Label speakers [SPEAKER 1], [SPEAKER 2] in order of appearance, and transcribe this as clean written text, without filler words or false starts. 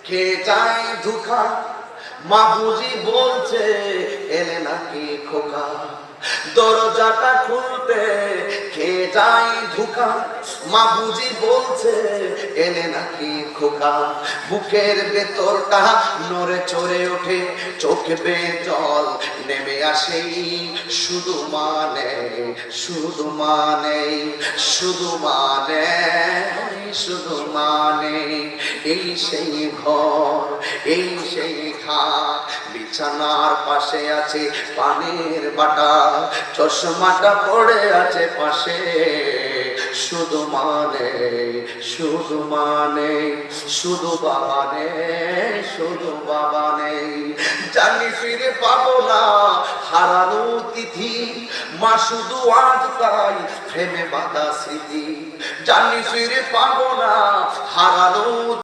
[SPEAKER 1] খেয়ে যায় ধোঁকা, মা বুঝি বলছে এলে নাকি খোকা। দরজাটা খুলতে খেয়ে যায় ধোঁকা, মা বুঝি বলছে এলে নাকি খোকা। বুকের ভেতরটা নড়ে চড়ে ওঠে, চোখে বেয়ে জল নেমে আসে, শুধু মানে শুধু মানে শুধু মানে শুধু মানে এই সেই ঘর, এই সেই খাট, বিছানার পাশে আছে পানের বাটা, চশমাটা পড়ে আছে পাশে, শুধু মানে শুধু মানে শুধু বাবা নেই, শুধু বাবা নেই। জানি ফিরে পাবো না হারানো তিথি, মা শুধু আজ তাই প্রেমে বাঁধা স্মৃতি। জানি ফিরে পাবো না হারানো